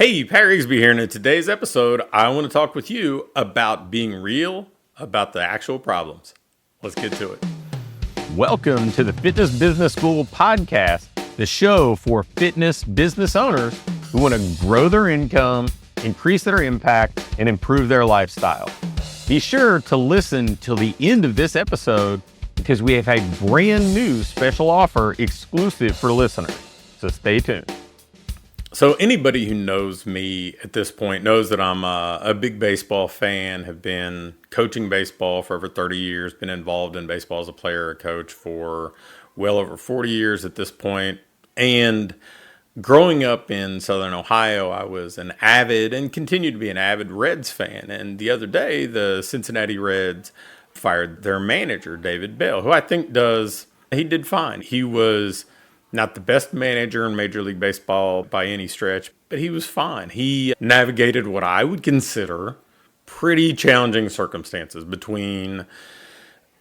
Hey, Pat Rigsby here, and in today's episode, I want to talk with you about being real about the actual problems. Let's get to it. Welcome to the Fitness Business School podcast, the show for fitness business owners who want to grow their income, increase their impact, and improve their lifestyle. Be sure to listen till the end of this episode because we have a brand new special offer exclusive for listeners. So stay tuned. So anybody who knows me at this point knows that I'm a big baseball fan, have been coaching baseball for over 30 years, been involved in baseball as a player or coach for well over 40 years at this point. And growing up in Southern Ohio, I was an avid and continue to be an avid Reds fan. And the other day, the Cincinnati Reds fired their manager, David Bell, who I think he did fine. He was not the best manager in Major League Baseball by any stretch, but he was fine. He navigated what I would consider pretty challenging circumstances between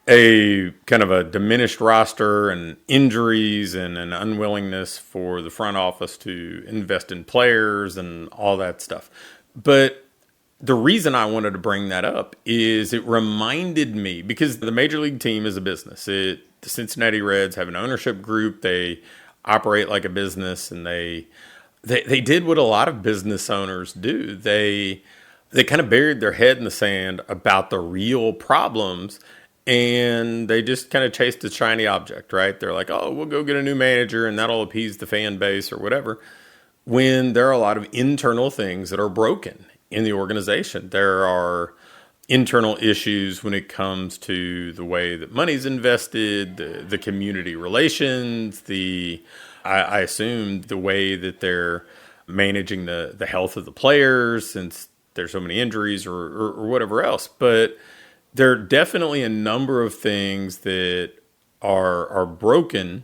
a kind of a diminished roster and injuries and an unwillingness for the front office to invest in players and all that stuff. But the reason I wanted to bring that up is it reminded me, because the Major League team is a business. The Cincinnati Reds have an ownership group. They operate like a business, and they did what a lot of business owners do. They kind of buried their head in the sand about the real problems, and they just kind of chased a shiny object, right? They're like, oh, we'll go get a new manager, and that'll appease the fan base or whatever, when there are a lot of internal things that are broken in the organization. There are internal issues when it comes to the way that money's invested, the community relations, I assume the way that they're managing the health of the players, since there's so many injuries or whatever else. But there are definitely a number of things that are broken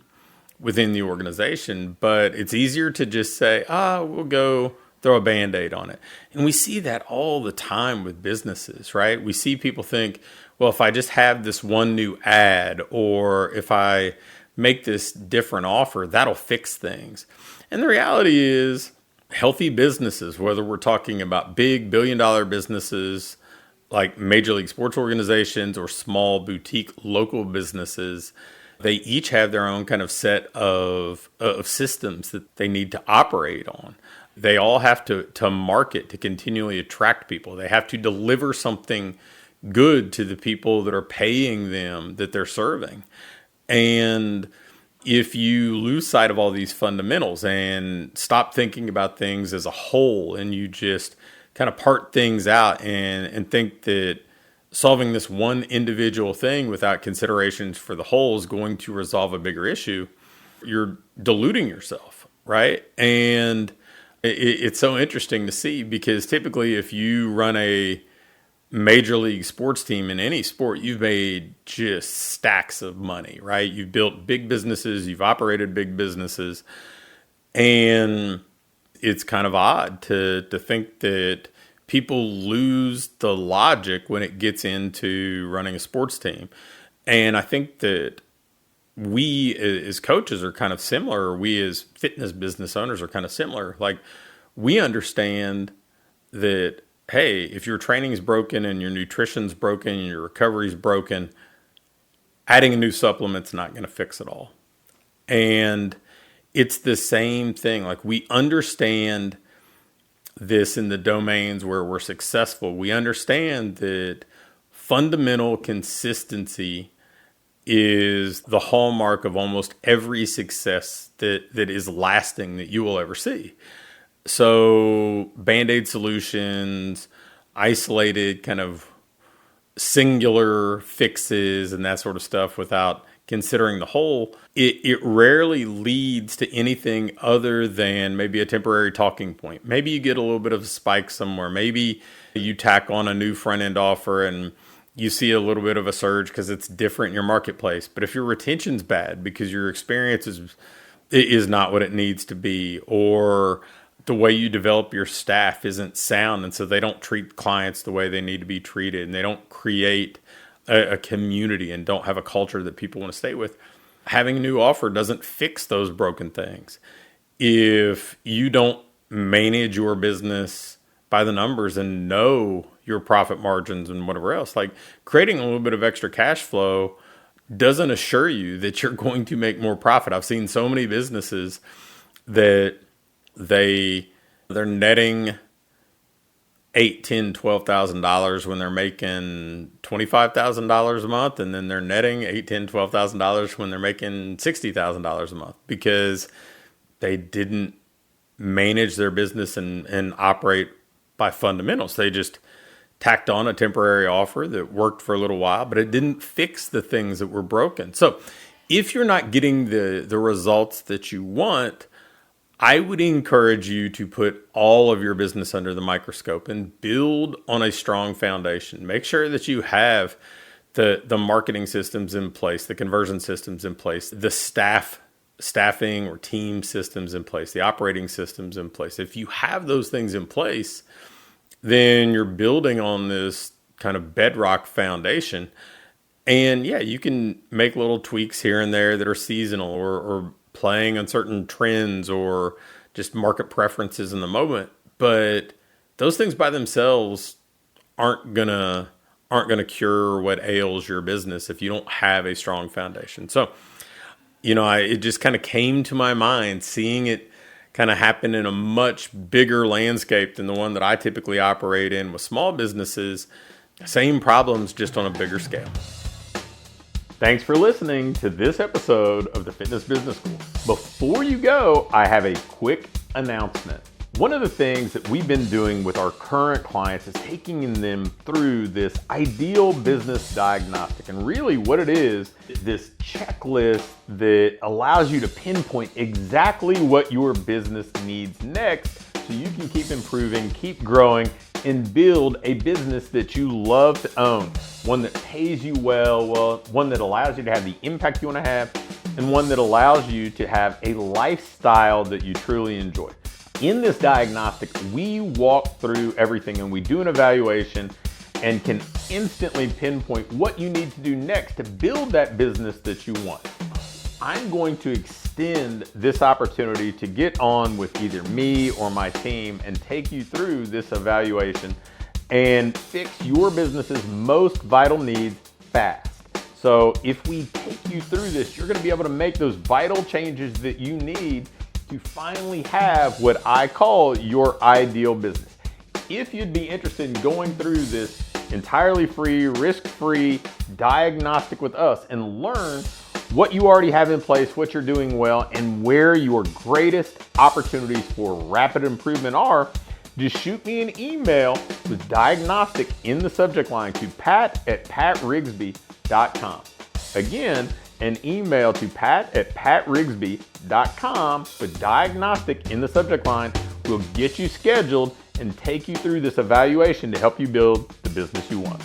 within the organization, but it's easier to just say, we'll go throw a Band-Aid on it. And we see that all the time with businesses, right? We see people think, well, if I just have this one new ad, or if I make this different offer, that'll fix things. And the reality is, healthy businesses, whether we're talking about big billion-dollar businesses like Major League sports organizations or small boutique local businesses, they each have their own kind of set of systems that they need to operate on. They all have to market to continually attract people. They have to deliver something good to the people that are paying them, that they're serving. And if you lose sight of all these fundamentals and stop thinking about things as a whole, and you just kind of part things out and think that solving this one individual thing without considerations for the whole is going to resolve a bigger issue, you're deluding yourself, right? And it's so interesting to see, because typically if you run a major league sports team in any sport, you've made just stacks of money, right? You've built big businesses, you've operated big businesses, and it's kind of odd to think that people lose the logic when it gets into running a sports team. And I think that we as coaches are kind of similar, or we as fitness business owners are kind of similar. Like, we understand that, hey, if your training's broken and your nutrition's broken and your recovery's broken, adding a new supplement's not going to fix it all. And it's the same thing. Like, we understand this in the domains where we're successful. We understand that fundamental consistency is the hallmark of almost every success that is lasting that you will ever see. So Band-Aid solutions, isolated kind of singular fixes and that sort of stuff without considering the whole, it rarely leads to anything other than maybe a temporary talking point. Maybe you get a little bit of a spike somewhere. Maybe you tack on a new front-end offer and you see a little bit of a surge because it's different in your marketplace. But if your retention's bad because your experience is not what it needs to be, or the way you develop your staff isn't sound, and so they don't treat clients the way they need to be treated, and they don't create a community and don't have a culture that people want to stay with, having a new offer doesn't fix those broken things. If you don't manage your business by the numbers and know your profit margins and whatever else. Like creating a little bit of extra cash flow doesn't assure you that you're going to make more profit. I've seen so many businesses that they're netting $8,000, $10,000, $12,000 when they're making $25,000 a month, and then they're netting $8,000, $10,000, $12,000 when they're making $60,000 a month because they didn't manage their business and operate by fundamentals. They just tacked on a temporary offer that worked for a little while, but it didn't fix the things that were broken. So if you're not getting the results that you want, I would encourage you to put all of your business under the microscope and build on a strong foundation. Make sure that you have the marketing systems in place, the conversion systems in place, the staffing or team systems in place, the operating systems in place. If you have those things in place, then you're building on this kind of bedrock foundation. And yeah, you can make little tweaks here and there that are seasonal or playing on certain trends or just market preferences in the moment. But those things by themselves aren't gonna cure what ails your business if you don't have a strong foundation. So, it just kind of came to my mind seeing it kind of happen in a much bigger landscape than the one that I typically operate in with small businesses. Same problems, just on a bigger scale. Thanks for listening to this episode of the Fitness Business School. Before you go, I have a quick announcement. One of the things that we've been doing with our current clients is taking them through this ideal business diagnostic. And really what it is this checklist that allows you to pinpoint exactly what your business needs next so you can keep improving, keep growing, and build a business that you love to own. One that pays you well, one that allows you to have the impact you want to have, and one that allows you to have a lifestyle that you truly enjoy. In this diagnostic, we walk through everything and we do an evaluation and can instantly pinpoint what you need to do next to build that business that you want. I'm going to extend this opportunity to get on with either me or my team and take you through this evaluation and fix your business's most vital needs fast. So if we take you through this, you're going to be able to make those vital changes that you need to finally have what I call your ideal business. If you'd be interested in going through this entirely free, risk-free diagnostic with us and learn what you already have in place, what you're doing well, and where your greatest opportunities for rapid improvement are, just shoot me an email with diagnostic in the subject line to pat@patrigsby.com. Again, an email to pat@patrigsby.com with diagnostic in the subject line will get you scheduled and take you through this evaluation to help you build the business you want.